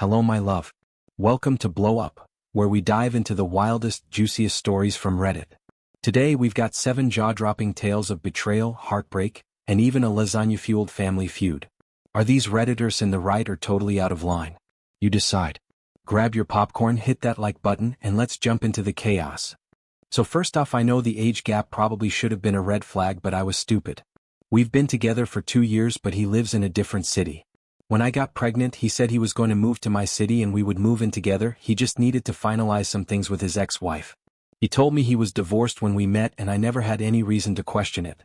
Hello my love. Welcome to Blow Up, where we dive into the wildest, juiciest stories from Reddit. Today we've got 7 jaw-dropping tales of betrayal, heartbreak, and even a lasagna-fueled family feud. Are these Redditors in the right or totally out of line? You decide. Grab your popcorn, hit that like button, and let's jump into the chaos. So first off, I know the age gap probably should have been a red flag, but I was stupid. We've been together for 2 years, but he lives in a different city. When I got pregnant, he said he was going to move to my city and we would move in together. He just needed to finalize some things with his ex-wife. He told me he was divorced when we met, and I never had any reason to question it.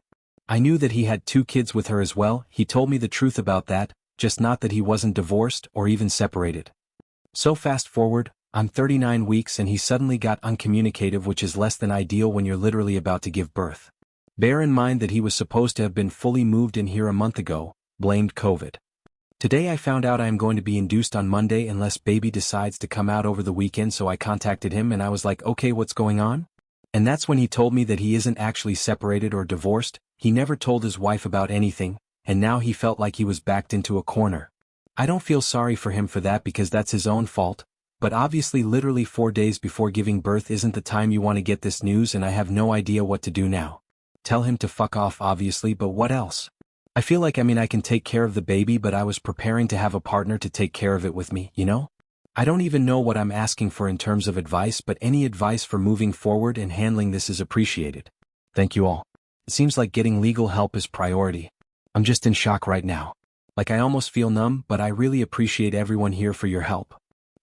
I knew that he had 2 kids with her as well. He told me the truth about that, just not that he wasn't divorced or even separated. So fast forward, I'm 39 weeks and he suddenly got uncommunicative, which is less than ideal when you're literally about to give birth. Bear in mind that he was supposed to have been fully moved in here a month ago, blamed COVID. Today I found out I am going to be induced on Monday unless baby decides to come out over the weekend, so I contacted him and I was like, okay, what's going on? And that's when he told me that he isn't actually separated or divorced. He never told his wife about anything, and now he felt like he was backed into a corner. I don't feel sorry for him for that because that's his own fault, but obviously literally 4 days before giving birth isn't the time you want to get this news, and I have no idea what to do now. Tell him to fuck off obviously, but what else? I feel like I can take care of the baby, but I was preparing to have a partner to take care of it with me, you know? I don't even know what I'm asking for in terms of advice, but any advice for moving forward and handling this is appreciated. Thank you all. It seems like getting legal help is priority. I'm just in shock right now. Like I almost feel numb, but I really appreciate everyone here for your help.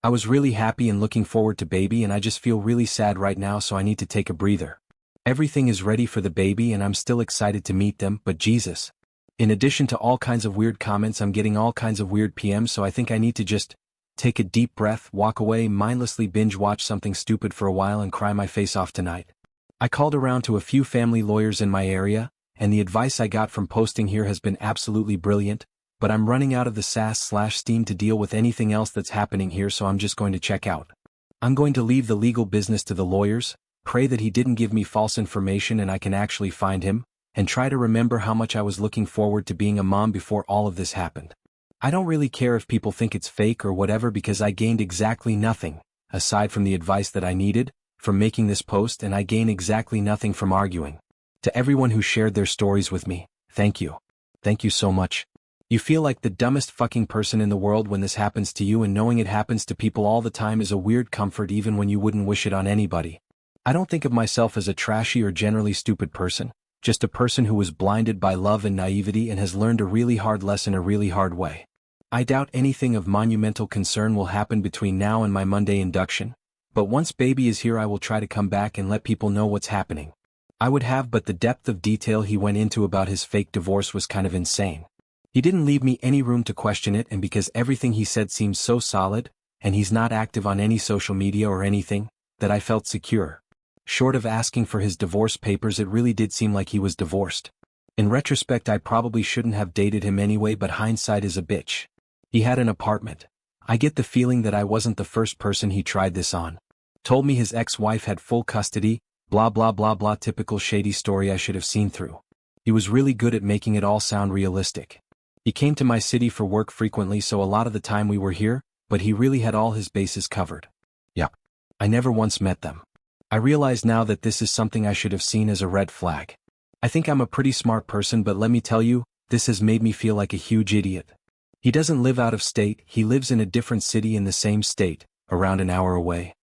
I was really happy and looking forward to baby, and I just feel really sad right now, so I need to take a breather. Everything is ready for the baby and I'm still excited to meet them, but Jesus. In addition to all kinds of weird comments, I'm getting all kinds of weird PMs, so I think I need to just take a deep breath, walk away, mindlessly binge watch something stupid for a while and cry my face off tonight. I called around to a few family lawyers in my area, and the advice I got from posting here has been absolutely brilliant, but I'm running out of the sass/steam to deal with anything else that's happening here, so I'm just going to check out. I'm going to leave the legal business to the lawyers, pray that he didn't give me false information and I can actually find him, and try to remember how much I was looking forward to being a mom before all of this happened. I don't really care if people think it's fake or whatever because I gained exactly nothing, aside from the advice that I needed, from making this post, and I gain exactly nothing from arguing. To everyone who shared their stories with me, thank you. Thank you so much. You feel like the dumbest fucking person in the world when this happens to you, and knowing it happens to people all the time is a weird comfort even when you wouldn't wish it on anybody. I don't think of myself as a trashy or generally stupid person, just a person who was blinded by love and naivety and has learned a really hard lesson a really hard way. I doubt anything of monumental concern will happen between now and my Monday induction, but once baby is here I will try to come back and let people know what's happening. I would have, but the depth of detail he went into about his fake divorce was kind of insane. He didn't leave me any room to question it, and because everything he said seems so solid, and he's not active on any social media or anything, that I felt secure. Short of asking for his divorce papers, it really did seem like he was divorced. In retrospect, I probably shouldn't have dated him anyway, but hindsight is a bitch. He had an apartment. I get the feeling that I wasn't the first person he tried this on. Told me his ex-wife had full custody, blah blah blah blah, typical shady story I should have seen through. He was really good at making it all sound realistic. He came to my city for work frequently, so a lot of the time we were here, but he really had all his bases covered. Yup. I never once met them. I realize now that this is something I should have seen as a red flag. I think I'm a pretty smart person, but let me tell you, this has made me feel like a huge idiot. He doesn't live out of state, he lives in a different city in the same state, around an hour away.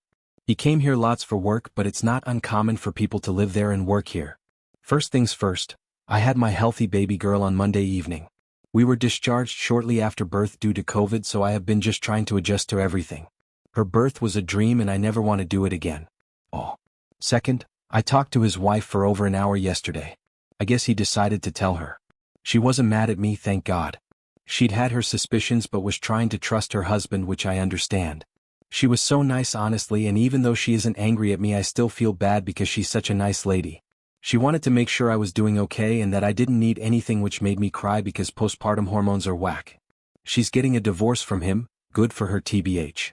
He came here lots for work, but it's not uncommon for people to live there and work here. First things first, I had my healthy baby girl on Monday evening. We were discharged shortly after birth due to COVID, so I have been just trying to adjust to everything. Her birth was a dream and I never want to do it again. Oh. Second, I talked to his wife for over an hour yesterday. I guess he decided to tell her. She wasn't mad at me, thank God. She'd had her suspicions but was trying to trust her husband, which I understand. She was so nice honestly, and even though she isn't angry at me, I still feel bad because she's such a nice lady. She wanted to make sure I was doing okay and that I didn't need anything, which made me cry because postpartum hormones are whack. She's getting a divorce from him, good for her TBH.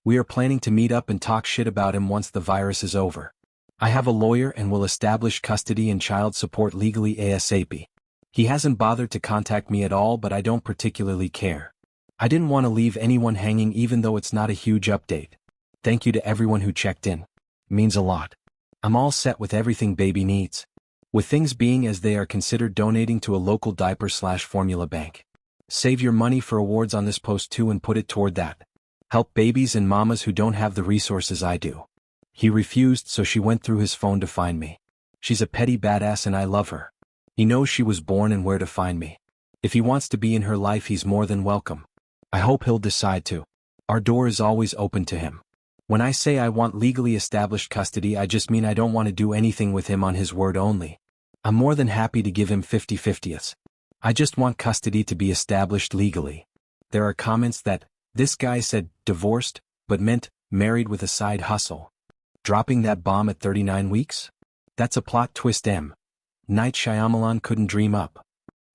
We are planning to meet up and talk shit about him once the virus is over. I have a lawyer and will establish custody and child support legally ASAP. He hasn't bothered to contact me at all, but I don't particularly care. I didn't want to leave anyone hanging even though it's not a huge update. Thank you to everyone who checked in. Means a lot. I'm all set with everything baby needs. With things being as they are, consider donating to a local diaper/formula bank. Save your money for awards on this post too and put it toward that. Help babies and mamas who don't have the resources I do. He refused, so she went through his phone to find me. She's a petty badass and I love her. He knows she was born and where to find me. If he wants to be in her life, he's more than welcome. I hope he'll decide to. Our door is always open to him. When I say I want legally established custody, I just mean I don't want to do anything with him on his word only. I'm more than happy to give him 50/50ths. I just want custody to be established legally. There are comments that, this guy said divorced, but meant married with a side hustle. Dropping that bomb at 39 weeks? That's a plot twist Night Shyamalan couldn't dream up.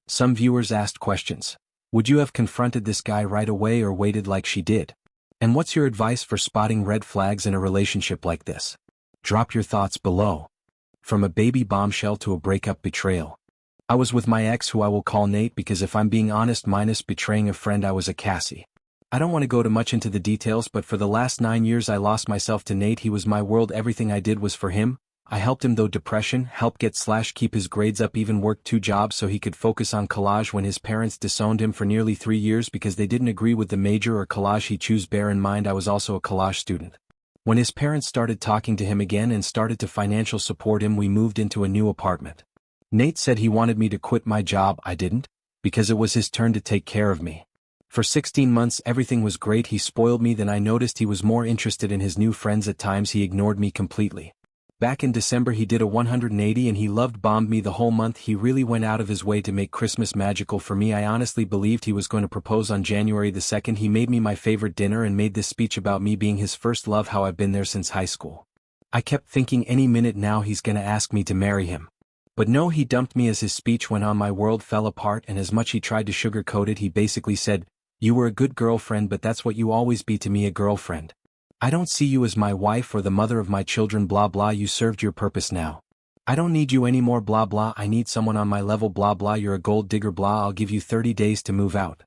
Some viewers asked questions. Would you have confronted this guy right away or waited like she did? And what's your advice for spotting red flags in a relationship like this? Drop your thoughts below. From a baby bombshell to a breakup betrayal. I was with my ex, who I will call Nate because if I'm being honest, minus betraying a friend, I was a Cassie. I don't want to go too much into the details, but for the last 9 years I lost myself to Nate. He was my world. Everything I did was for him. I helped him through depression, helped keep his grades up, even worked 2 jobs so he could focus on collage when his parents disowned him for nearly 3 years because they didn't agree with the major or collage he chose. Bear in mind I was also a collage student. When his parents started talking to him again and started to financial support him, we moved into a new apartment. Nate said he wanted me to quit my job. I didn't, because it was his turn to take care of me. For 16 months everything was great. He spoiled me. Then I noticed he was more interested in his new friends. At times he ignored me completely. Back in December he did a 180 and he bombed me the whole month. He really went out of his way to make Christmas magical for me. I honestly believed he was going to propose on January the 2nd. He made me my favorite dinner and made this speech about me being his first love, how I've been there since high school. I kept thinking any minute now he's gonna ask me to marry him. But no, he dumped me as his speech went on. My world fell apart, and as much he tried to sugarcoat it, he basically said, "You were a good girlfriend, but that's what you always be to me, a girlfriend. I don't see you as my wife or the mother of my children, blah blah. You served your purpose now. I don't need you anymore, blah blah. I need someone on my level, blah blah. You're a gold digger, blah. I'll give you 30 days to move out."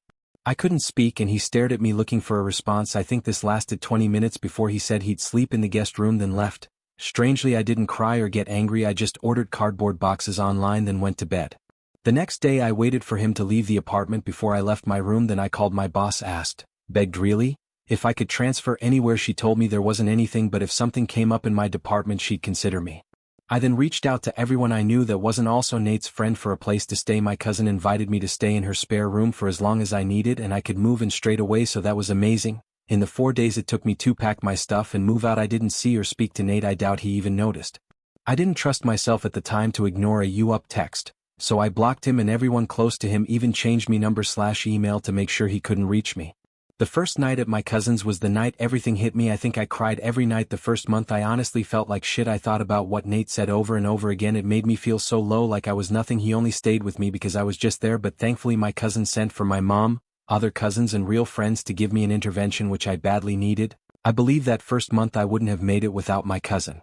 I couldn't speak and he stared at me looking for a response. I think this lasted 20 minutes before he said he'd sleep in the guest room, then left. Strangely, I didn't cry or get angry. I just ordered cardboard boxes online, then went to bed. The next day I waited for him to leave the apartment before I left my room. Then I called my boss, asked, begged really, if I could transfer anywhere. She told me there wasn't anything, but if something came up in my department she'd consider me. I then reached out to everyone I knew that wasn't also Nate's friend for a place to stay. My cousin invited me to stay in her spare room for as long as I needed, and I could move in straight away, so that was amazing. In the 4 days it took me to pack my stuff and move out, I didn't see or speak to Nate. I doubt he even noticed. I didn't trust myself at the time to ignore a "you up" text, so I blocked him and everyone close to him, even changed me number/email to make sure he couldn't reach me. The first night at my cousin's was the night everything hit me. I think I cried every night the first month. I honestly felt like shit. I thought about what Nate said over and over again. It made me feel so low, like I was nothing. He only stayed with me because I was just there, but thankfully my cousin sent for my mom, other cousins and real friends to give me an intervention, which I badly needed. I believe that first month I wouldn't have made it without my cousin.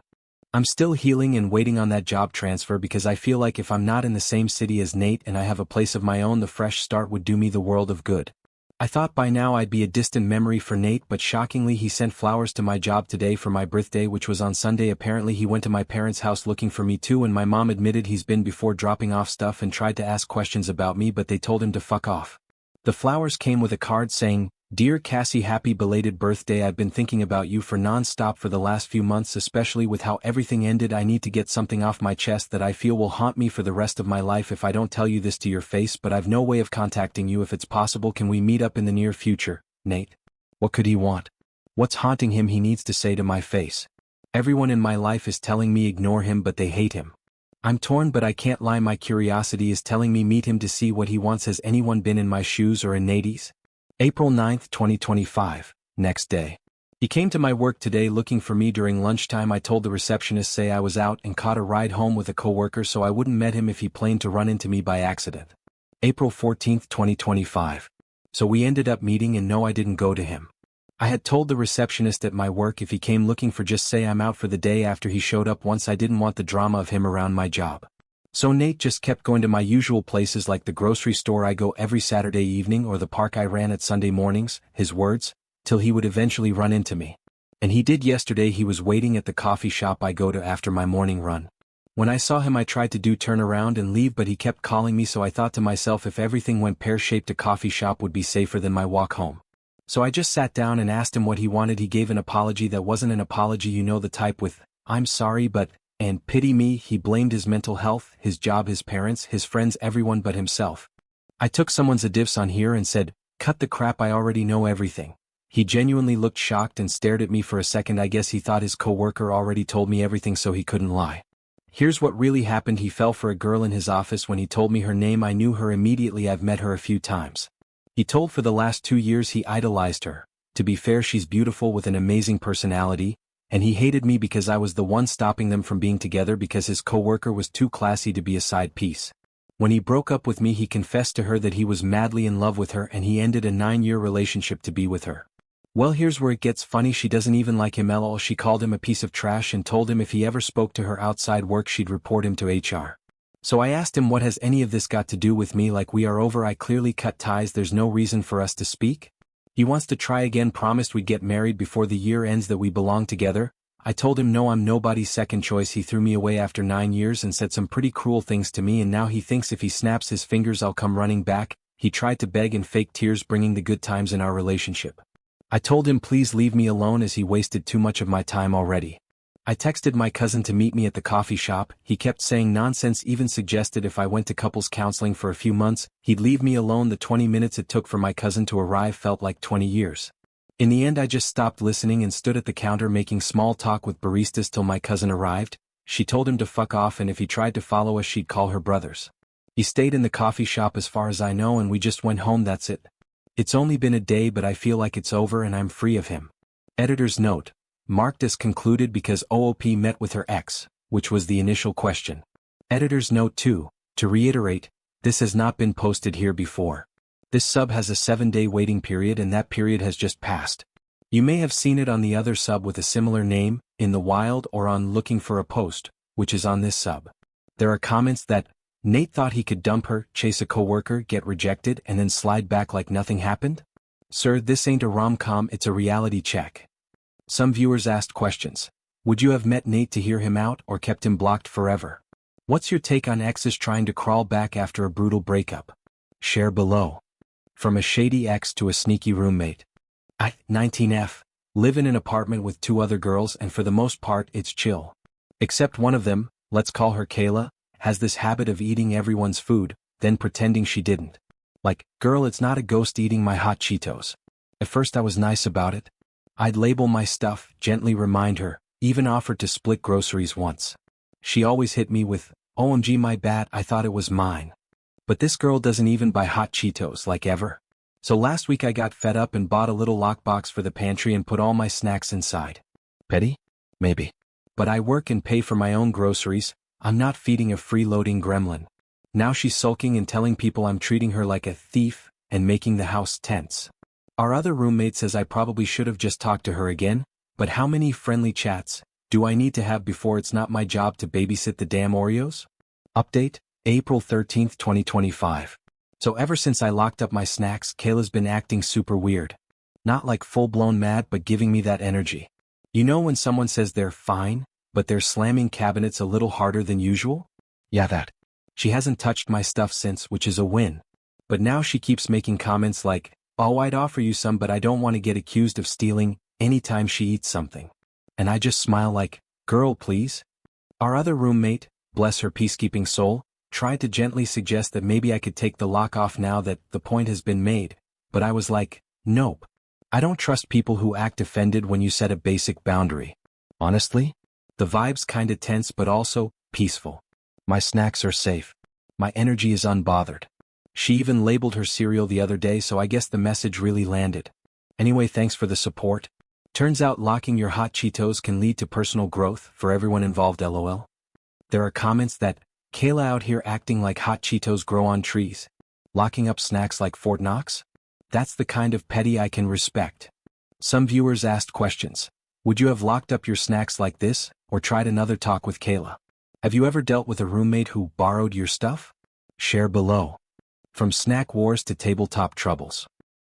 I'm still healing and waiting on that job transfer because I feel like if I'm not in the same city as Nate and I have a place of my own, the fresh start would do me the world of good. I thought by now I'd be a distant memory for Nate, but shockingly he sent flowers to my job today for my birthday, which was on Sunday. Apparently he went to my parents' house looking for me too, and my mom admitted he's been before, dropping off stuff, and tried to ask questions about me, but they told him to fuck off. The flowers came with a card saying, "Dear Cassie, happy belated birthday. I've been thinking about you for non-stop for the last few months, especially with how everything ended. I need to get something off my chest that I feel will haunt me for the rest of my life if I don't tell you this to your face, but I've no way of contacting you. If it's possible, can we meet up in the near future, Nate?" What could he want? What's haunting him he needs to say to my face? Everyone in my life is telling me ignore him, but they hate him. I'm torn, but I can't lie. My curiosity is telling me meet him to see what he wants. Has anyone been in my shoes or in Nate's? April 9th, 2025, next day. He came to my work today looking for me during lunchtime. I told the receptionist say I was out and caught a ride home with a coworker so I wouldn't met him if he planned to run into me by accident. April 14th, 2025. So we ended up meeting, and no, I didn't go to him. I had told the receptionist at my work if he came looking for just say I'm out for the day after he showed up once. I didn't want the drama of him around my job. So Nate just kept going to my usual places like the grocery store I go every Saturday evening or the park I ran at Sunday mornings, his words, till he would eventually run into me. And he did yesterday. He was waiting at the coffee shop I go to after my morning run. When I saw him I tried to turn around and leave, but he kept calling me, so I thought to myself if everything went pear-shaped a coffee shop would be safer than my walk home. So I just sat down and asked him what he wanted. He gave an apology that wasn't an apology, you know, the type with, "I'm sorry but," and "pity me." He blamed his mental health, his job, his parents, his friends, everyone but himself. I took someone's advice on here and said, "Cut the crap, I already know everything." He genuinely looked shocked and stared at me for a second. I guess he thought his coworker already told me everything, so he couldn't lie. Here's what really happened. He fell for a girl in his office. When he told me her name I knew her immediately. I've met her a few times. He told for the last 2 years he idolized her. To be fair, she's beautiful with an amazing personality, and he hated me because I was the one stopping them from being together because his coworker was too classy to be a side piece. When he broke up with me he confessed to her that he was madly in love with her and he ended a 9-year relationship to be with her. Well, here's where it gets funny. She doesn't even like him at all. She called him a piece of trash and told him if he ever spoke to her outside work she'd report him to HR. So I asked him, what has any of this got to do with me? Like we are over. I clearly cut ties. There's no reason for us to speak. He wants to try again. Promised we'd get married before the year ends, that we belong together. I told him no, I'm nobody's second choice. He threw me away after 9 years and said some pretty cruel things to me, and now he thinks if he snaps his fingers I'll come running back. He tried to beg and fake tears, bringing the good times in our relationship. I told him please leave me alone as he wasted too much of my time already. I texted my cousin to meet me at the coffee shop. He kept saying nonsense, even suggested if I went to couples counseling for a few months, he'd leave me alone. The 20 minutes it took for my cousin to arrive felt like 20 years. In the end I just stopped listening and stood at the counter making small talk with baristas till my cousin arrived. She told him to fuck off, and if he tried to follow us she'd call her brothers. He stayed in the coffee shop as far as I know, and we just went home. That's it. It's only been a day, but I feel like it's over and I'm free of him. Editor's note: marked as concluded because OOP met with her ex, which was the initial question. Editor's note 2, to reiterate, this has not been posted here before. This sub has a 7-day waiting period and that period has just passed. You may have seen it on the other sub with a similar name, in the wild, or on Looking for a Post, which is on this sub. There are comments that Nate thought he could dump her, chase a coworker, get rejected, and then slide back like nothing happened? Sir, this ain't a rom-com, it's a reality check. Some viewers asked questions. Would you have met Nate to hear him out or kept him blocked forever? What's your take on exes trying to crawl back after a brutal breakup? Share below. From a shady ex to a sneaky roommate. I, 19F, live in an apartment with 2 other girls and for the most part it's chill. Except one of them, let's call her Kayla, has this habit of eating everyone's food, then pretending she didn't. Like, girl, it's not a ghost eating my hot Cheetos. At first I was nice about it. I'd label my stuff, gently remind her, even offered to split groceries once. She always hit me with, OMG my bad, I thought it was mine. But this girl doesn't even buy hot Cheetos, like ever. So last week I got fed up and bought a little lockbox for the pantry and put all my snacks inside. Petty? Maybe. But I work and pay for my own groceries. I'm not feeding a freeloading gremlin. Now she's sulking and telling people I'm treating her like a thief and making the house tense. Our other roommate says I probably should have just talked to her again, but how many friendly chats do I need to have before it's not my job to babysit the damn Oreos? Update, April 13, 2025. So ever since I locked up my snacks, Kayla's been acting super weird. Not like full-blown mad, but giving me that energy. You know when someone says they're fine, but they're slamming cabinets a little harder than usual? Yeah, that. She hasn't touched my stuff since, which is a win. But now she keeps making comments like, oh, I'd offer you some, but I don't want to get accused of stealing, anytime she eats something. And I just smile like, girl, please. Our other roommate, bless her peacekeeping soul, tried to gently suggest that maybe I could take the lock off now that the point has been made, but I was like, nope. I don't trust people who act offended when you set a basic boundary. Honestly? The vibe's kinda tense but also peaceful. My snacks are safe. My energy is unbothered. She even labeled her cereal the other day, so I guess the message really landed. Anyway, thanks for the support. Turns out locking your hot Cheetos can lead to personal growth for everyone involved, lol. There are comments that, Kayla out here acting like hot Cheetos grow on trees. Locking up snacks like Fort Knox? That's the kind of petty I can respect. Some viewers asked questions. Would you have locked up your snacks like this, or tried another talk with Kayla? Have you ever dealt with a roommate who borrowed your stuff? Share below. From snack wars to tabletop troubles.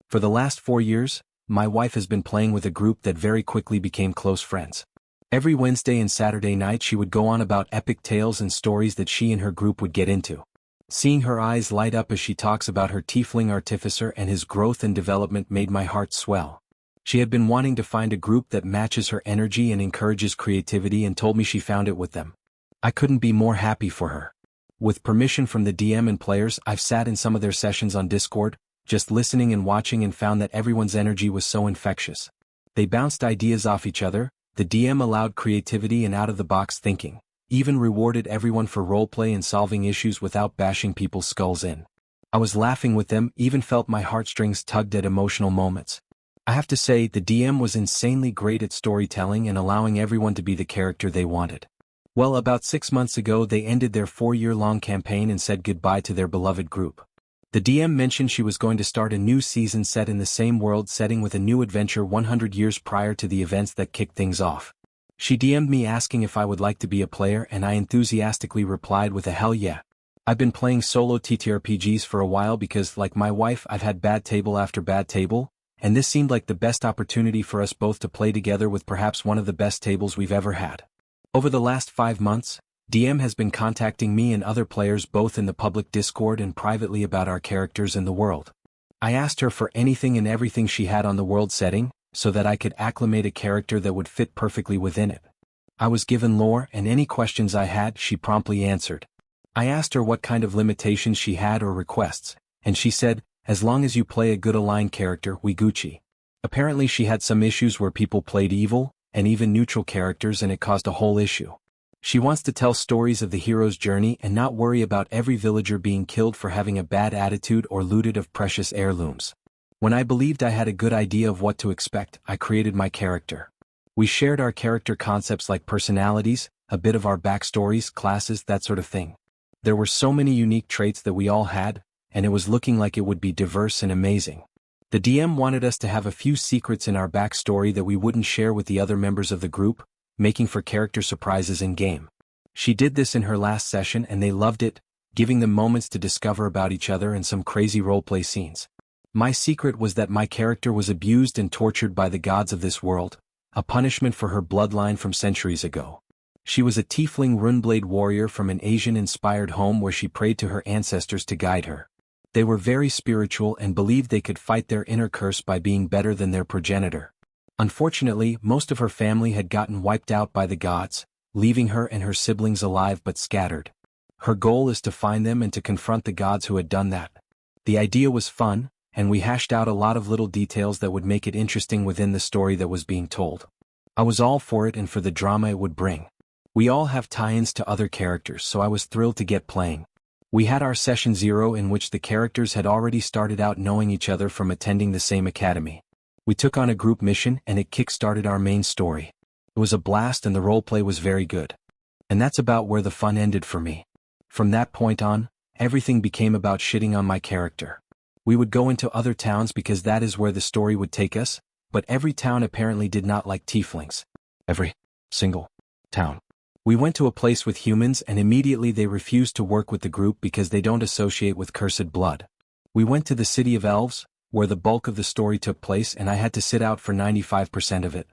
For the last 4 years, my wife has been playing with a group that very quickly became close friends. Every Wednesday and Saturday night she would go on about epic tales and stories that she and her group would get into. Seeing her eyes light up as she talks about her tiefling artificer and his growth and development made my heart swell. She had been wanting to find a group that matches her energy and encourages creativity and told me she found it with them. I couldn't be more happy for her. With permission from the DM and players, I've sat in some of their sessions on Discord, just listening and watching, and found that everyone's energy was so infectious. They bounced ideas off each other, the DM allowed creativity and out-of-the-box thinking, even rewarded everyone for roleplay and solving issues without bashing people's skulls in. I was laughing with them, even felt my heartstrings tugged at emotional moments. I have to say, the DM was insanely great at storytelling and allowing everyone to be the character they wanted. Well, about 6 months ago they ended their 4-year-long campaign and said goodbye to their beloved group. The DM mentioned she was going to start a new season set in the same world setting with a new adventure 100 years prior to the events that kicked things off. She DM'd me asking if I would like to be a player, and I enthusiastically replied with a hell yeah. I've been playing solo TTRPGs for a while because, like my wife, I've had bad table after bad table, and this seemed like the best opportunity for us both to play together with perhaps one of the best tables we've ever had. Over the last 5 months, DM has been contacting me and other players both in the public Discord and privately about our characters in the world. I asked her for anything and everything she had on the world setting, so that I could acclimate a character that would fit perfectly within it. I was given lore, and any questions I had she promptly answered. I asked her what kind of limitations she had or requests, and she said, as long as you play a good aligned character, we Gucci. Apparently she had some issues where people played evil, and even neutral characters, and it caused a whole issue. She wants to tell stories of the hero's journey and not worry about every villager being killed for having a bad attitude or looted of precious heirlooms. When I believed I had a good idea of what to expect, I created my character. We shared our character concepts like personalities, a bit of our backstories, classes, that sort of thing. There were so many unique traits that we all had, and it was looking like it would be diverse and amazing. The DM wanted us to have a few secrets in our backstory that we wouldn't share with the other members of the group, making for character surprises in-game. She did this in her last session and they loved it, giving them moments to discover about each other and some crazy roleplay scenes. My secret was that my character was abused and tortured by the gods of this world, a punishment for her bloodline from centuries ago. She was a tiefling runeblade warrior from an Asian-inspired home where she prayed to her ancestors to guide her. They were very spiritual and believed they could fight their inner curse by being better than their progenitor. Unfortunately, most of her family had gotten wiped out by the gods, leaving her and her siblings alive but scattered. Her goal is to find them and to confront the gods who had done that. The idea was fun, and we hashed out a lot of little details that would make it interesting within the story that was being told. I was all for it and for the drama it would bring. We all have tie-ins to other characters, so I was thrilled to get playing. We had our session 0 in which the characters had already started out knowing each other from attending the same academy. We took on a group mission and it kick-started our main story. It was a blast and the roleplay was very good. And that's about where the fun ended for me. From that point on, everything became about shitting on my character. We would go into other towns because that is where the story would take us, but every town apparently did not like tieflings. Every single town. We went to a place with humans and immediately they refused to work with the group because they don't associate with cursed blood. We went to the city of elves, where the bulk of the story took place, and I had to sit out for 95% of it.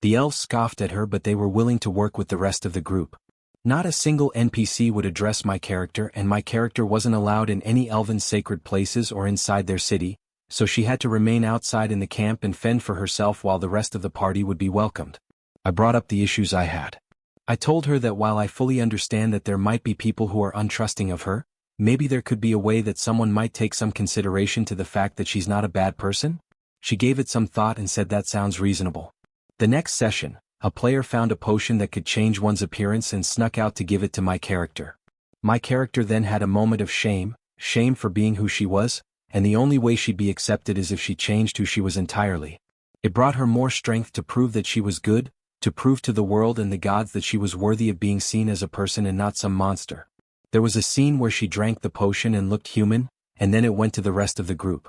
The elves scoffed at her, but they were willing to work with the rest of the group. Not a single NPC would address my character, and my character wasn't allowed in any elven sacred places or inside their city, so she had to remain outside in the camp and fend for herself while the rest of the party would be welcomed. I brought up the issues I had. I told her that while I fully understand that there might be people who are untrusting of her, maybe there could be a way that someone might take some consideration to the fact that she's not a bad person. She gave it some thought and said that sounds reasonable. The next session, a player found a potion that could change one's appearance and snuck out to give it to my character. My character then had a moment of shame for being who she was, and the only way she'd be accepted is if she changed who she was entirely. It brought her more strength to prove that she was good, to prove to the world and the gods that she was worthy of being seen as a person and not some monster. There was a scene where she drank the potion and looked human, and then it went to the rest of the group.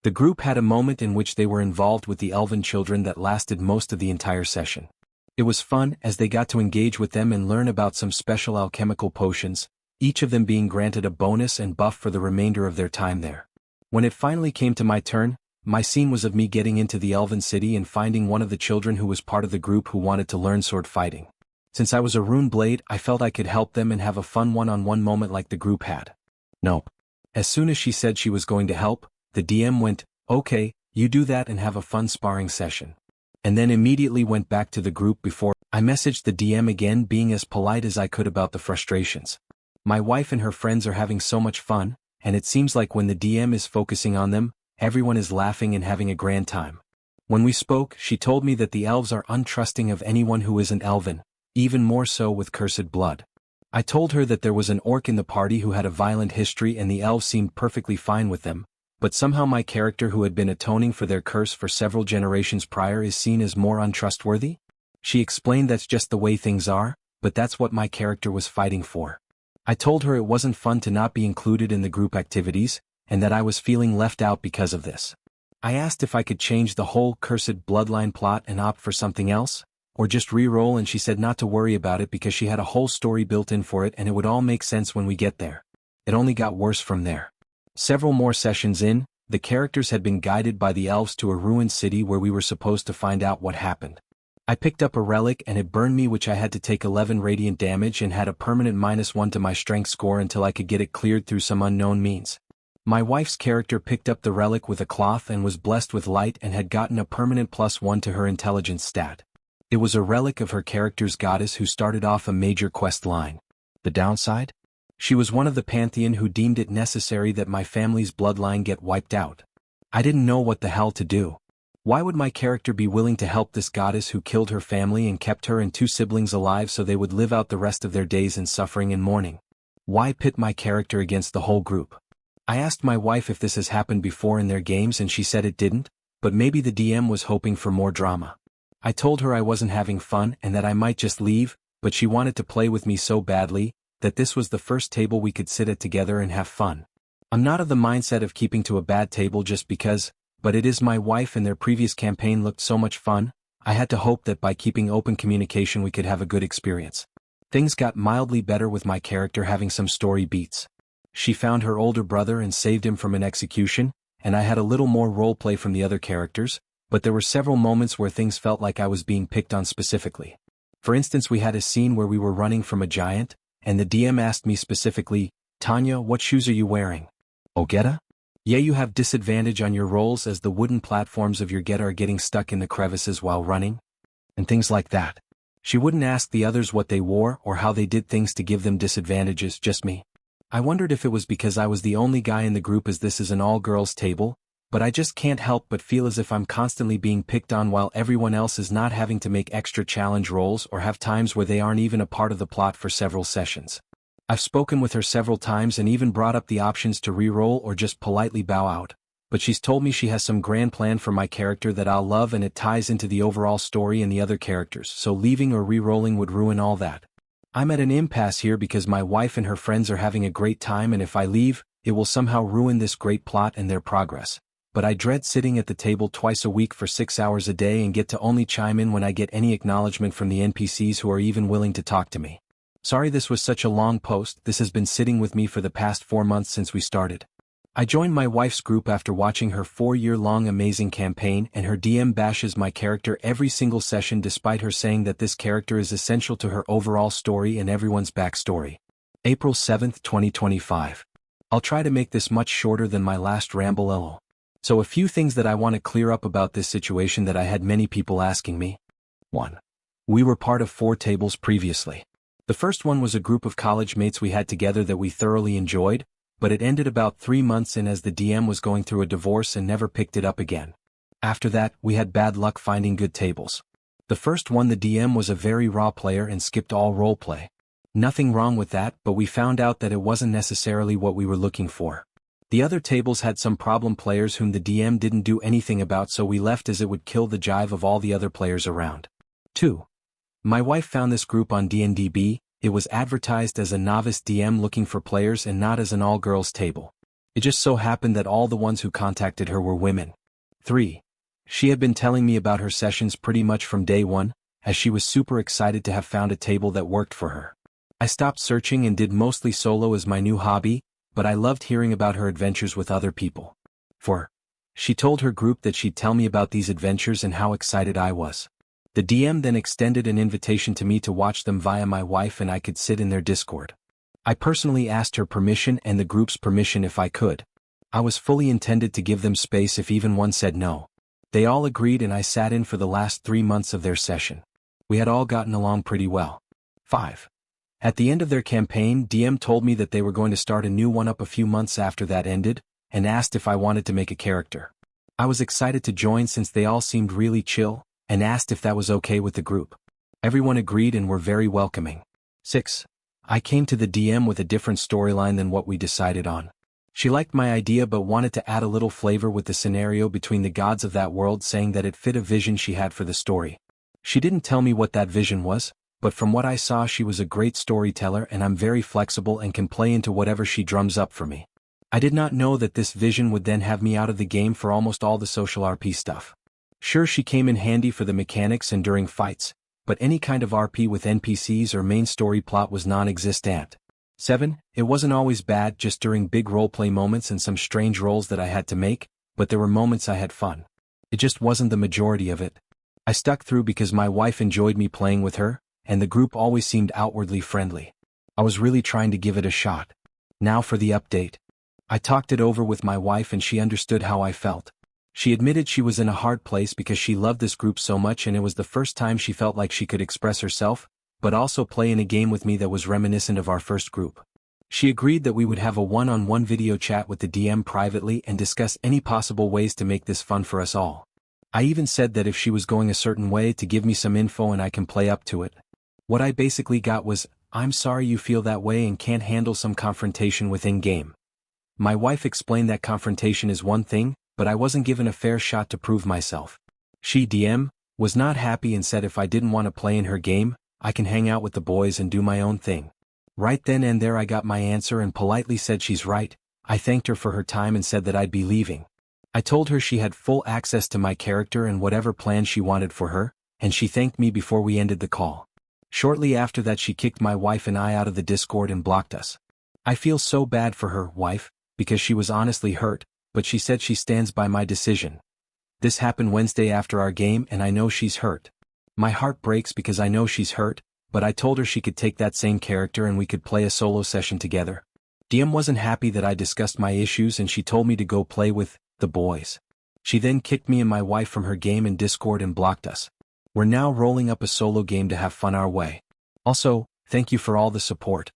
The group had a moment in which they were involved with the elven children that lasted most of the entire session. It was fun as they got to engage with them and learn about some special alchemical potions, each of them being granted a bonus and buff for the remainder of their time there. When it finally came to my turn, my scene was of me getting into the Elven City and finding one of the children who was part of the group who wanted to learn sword fighting. Since I was a rune blade, I felt I could help them and have a fun one-on-one moment like the group had. Nope. As soon as she said she was going to help, the DM went, "Okay, you do that and have a fun sparring session." And then immediately went back to the group before I messaged the DM again, being as polite as I could about the frustrations. My wife and her friends are having so much fun, and it seems like when the DM is focusing on them, everyone is laughing and having a grand time. When we spoke, she told me that the elves are untrusting of anyone who isn't elven, even more so with cursed blood. I told her that there was an orc in the party who had a violent history and the elves seemed perfectly fine with them, but somehow my character who had been atoning for their curse for several generations prior is seen as more untrustworthy? She explained that's just the way things are, but that's what my character was fighting for. I told her it wasn't fun to not be included in the group activities, and that I was feeling left out because of this. I asked if I could change the whole cursed bloodline plot and opt for something else, or just re-roll, and she said not to worry about it because she had a whole story built in for it and it would all make sense when we get there. It only got worse from there. Several more sessions in, the characters had been guided by the elves to a ruined city where we were supposed to find out what happened. I picked up a relic and it burned me, which I had to take 11 radiant damage and had a permanent -1 to my strength score until I could get it cleared through some unknown means. My wife's character picked up the relic with a cloth and was blessed with light and had gotten a permanent +1 to her intelligence stat. It was a relic of her character's goddess who started off a major quest line. The downside? She was one of the pantheon who deemed it necessary that my family's bloodline get wiped out. I didn't know what the hell to do. Why would my character be willing to help this goddess who killed her family and kept her and 2 siblings alive so they would live out the rest of their days in suffering and mourning? Why pit my character against the whole group? I asked my wife if this has happened before in their games and she said it didn't, but maybe the DM was hoping for more drama. I told her I wasn't having fun and that I might just leave, but she wanted to play with me so badly, that this was the first table we could sit at together and have fun. I'm not of the mindset of keeping to a bad table just because, but it is my wife and their previous campaign looked so much fun, I had to hope that by keeping open communication we could have a good experience. Things got mildly better with my character having some story beats. She found her older brother and saved him from an execution, and I had a little more roleplay from the other characters, but there were several moments where things felt like I was being picked on specifically. For instance, we had a scene where we were running from a giant, and the DM asked me specifically, "Tanya, what shoes are you wearing?" "Oh, Geta? Yeah, you have disadvantage on your rolls as the wooden platforms of your Geta are getting stuck in the crevices while running." And things like that. She wouldn't ask the others what they wore or how they did things to give them disadvantages, just me. I wondered if it was because I was the only guy in the group as this is an all-girls table, but I just can't help but feel as if I'm constantly being picked on while everyone else is not having to make extra challenge rolls or have times where they aren't even a part of the plot for several sessions. I've spoken with her several times and even brought up the options to re-roll or just politely bow out, but she's told me she has some grand plan for my character that I'll love and it ties into the overall story and the other characters, so leaving or re-rolling would ruin all that. I'm at an impasse here because my wife and her friends are having a great time, and if I leave, it will somehow ruin this great plot and their progress. But I dread sitting at the table twice a week for 6 hours a day and get to only chime in when I get any acknowledgement from the NPCs who are even willing to talk to me. Sorry this was such a long post, this has been sitting with me for the past 4 months since we started. I joined my wife's group after watching her 4-year-long amazing campaign, and her DM bashes my character every single session despite her saying that this character is essential to her overall story and everyone's backstory. April 7th, 2025. I'll try to make this much shorter than my last ramble. LOL. So a few things that I want to clear up about this situation that I had many people asking me. 1. We were part of 4 tables previously. The first one was a group of college mates we had together that we thoroughly enjoyed, but it ended about 3 months in as the DM was going through a divorce and never picked it up again. After that, we had bad luck finding good tables. The first one, the DM was a very raw player and skipped all roleplay. Nothing wrong with that, but we found out that it wasn't necessarily what we were looking for. The other tables had some problem players whom the DM didn't do anything about, so we left as it would kill the jive of all the other players around. 2. My wife found this group on D&DB. It was advertised as a novice DM looking for players and not as an all-girls table. It just so happened that all the ones who contacted her were women. 3. She had been telling me about her sessions pretty much from day one, as she was super excited to have found a table that worked for her. I stopped searching and did mostly solo as my new hobby, but I loved hearing about her adventures with other people. She told her group that she'd tell me about these adventures and how excited I was. The DM then extended an invitation to me to watch them via my wife and I could sit in their Discord. I personally asked her permission and the group's permission if I could. I was fully intended to give them space if even one said no. They all agreed and I sat in for the last 3 months of their session. We had all gotten along pretty well. 5. At the end of their campaign, DM told me that they were going to start a new one up a few months after that ended, and asked if I wanted to make a character. I was excited to join since they all seemed really chill, and asked if that was okay with the group. Everyone agreed and were very welcoming. 6. I came to the DM with a different storyline than what we decided on. She liked my idea but wanted to add a little flavor with the scenario between the gods of that world, saying that it fit a vision she had for the story. She didn't tell me what that vision was, but from what I saw she was a great storyteller and I'm very flexible and can play into whatever she drums up for me. I did not know that this vision would then have me out of the game for almost all the social RP stuff. Sure, she came in handy for the mechanics and during fights, but any kind of RP with NPCs or main story plot was non-existent. 7. It wasn't always bad, just during big roleplay moments and some strange rolls that I had to make, but there were moments I had fun. It just wasn't the majority of it. I stuck through because my wife enjoyed me playing with her, and the group always seemed outwardly friendly. I was really trying to give it a shot. Now for the update. I talked it over with my wife and she understood how I felt. She admitted she was in a hard place because she loved this group so much and it was the first time she felt like she could express herself, but also play in a game with me that was reminiscent of our first group. She agreed that we would have a one-on-one video chat with the DM privately and discuss any possible ways to make this fun for us all. I even said that if she was going a certain way to give me some info and I can play up to it. What I basically got was, "I'm sorry you feel that way and can't handle some confrontation within game." My wife explained that confrontation is one thing, but I wasn't given a fair shot to prove myself. She, DM, was not happy and said if I didn't want to play in her game, I can hang out with the boys and do my own thing. Right then and there I got my answer and politely said she's right. I thanked her for her time and said that I'd be leaving. I told her she had full access to my character and whatever plan she wanted for her, and she thanked me before we ended the call. Shortly after that she kicked my wife and I out of the Discord and blocked us. I feel so bad for her, wife, because she was honestly hurt, but she said she stands by my decision. This happened Wednesday after our game and I know she's hurt. My heart breaks because I know she's hurt, but I told her she could take that same character and we could play a solo session together. DM wasn't happy that I discussed my issues and she told me to go play with the boys. She then kicked me and my wife from her game in Discord and blocked us. We're now rolling up a solo game to have fun our way. Also, thank you for all the support.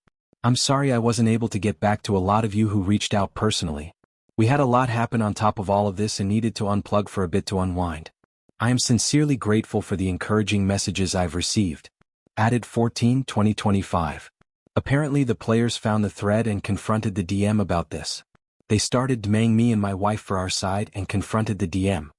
I'm sorry I wasn't able to get back to a lot of you who reached out personally. We had a lot happen on top of all of this and needed to unplug for a bit to unwind. I am sincerely grateful for the encouraging messages I've received. Added 14/2025. Apparently the players found the thread and confronted the DM about this. They started DMing me and my wife for our side and confronted the DM.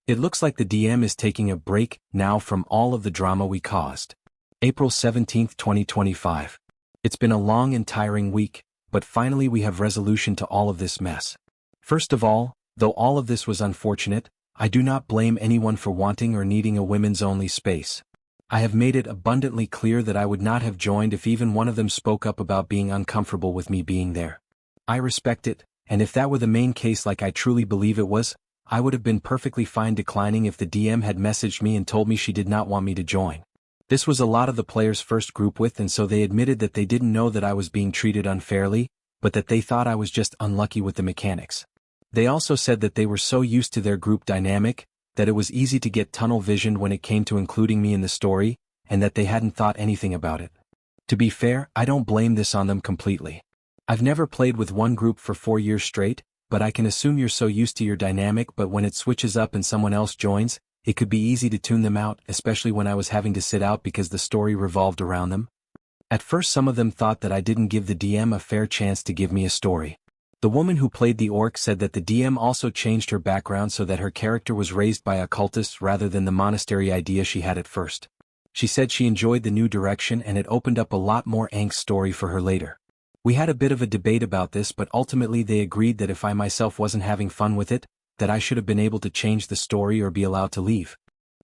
It looks like the DM is taking a break now from all of the drama we caused. April 17, 2025. It's been a long and tiring week, but finally we have resolution to all of this mess. First of all, though all of this was unfortunate, I do not blame anyone for wanting or needing a women's only space. I have made it abundantly clear that I would not have joined if even one of them spoke up about being uncomfortable with me being there. I respect it, and if that were the main case like I truly believe it was, I would have been perfectly fine declining if the DM had messaged me and told me she did not want me to join. This was a lot of the players' first group with, and so they admitted that they didn't know that I was being treated unfairly, but that they thought I was just unlucky with the mechanics. They also said that they were so used to their group dynamic, that it was easy to get tunnel visioned when it came to including me in the story, and that they hadn't thought anything about it. To be fair, I don't blame this on them completely. I've never played with one group for 4 years straight, but I can assume you're so used to your dynamic, but when it switches up and someone else joins, it could be easy to tune them out, especially when I was having to sit out because the story revolved around them. At first some of them thought that I didn't give the DM a fair chance to give me a story. The woman who played the orc said that the DM also changed her background so that her character was raised by occultists rather than the monastery idea she had at first. She said she enjoyed the new direction and it opened up a lot more angst story for her later. We had a bit of a debate about this, but ultimately they agreed that if I myself wasn't having fun with it, that I should have been able to change the story or be allowed to leave.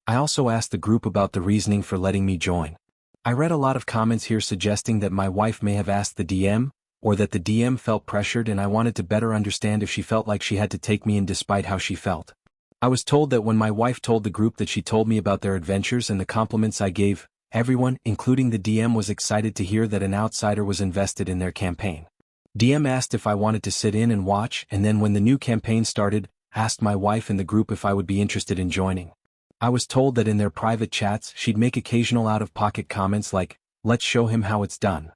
I also asked the group about the reasoning for letting me join. I read a lot of comments here suggesting that my wife may have asked the DM, or that the DM felt pressured, and I wanted to better understand if she felt like she had to take me in despite how she felt. I was told that when my wife told the group that she told me about their adventures and the compliments I gave, everyone, including the DM, was excited to hear that an outsider was invested in their campaign. DM asked if I wanted to sit in and watch, and then when the new campaign started, asked my wife and the group if I would be interested in joining. I was told that in their private chats she'd make occasional out-of-pocket comments like, "Let's show him how it's done."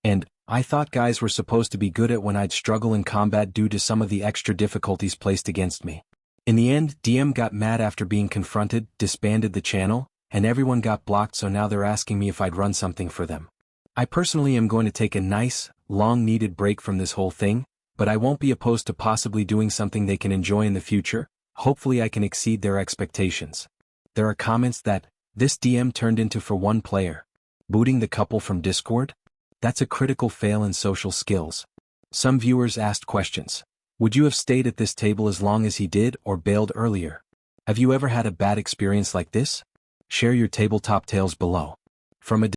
And, "I thought guys were supposed to be good at when I'd struggle in combat due to some of the extra difficulties placed against me." In the end, DM got mad after being confronted, disbanded the channel, and everyone got blocked, so now they're asking me if I'd run something for them. I personally am going to take a nice, long-needed break from this whole thing, but I won't be opposed to possibly doing something they can enjoy in the future. Hopefully I can exceed their expectations. There are comments that, "This DM turned into for one player. Booting the couple from Discord? That's a critical fail in social skills." Some viewers asked questions. Would you have stayed at this table as long as he did or bailed earlier? Have you ever had a bad experience like this? Share your tabletop tales below. From a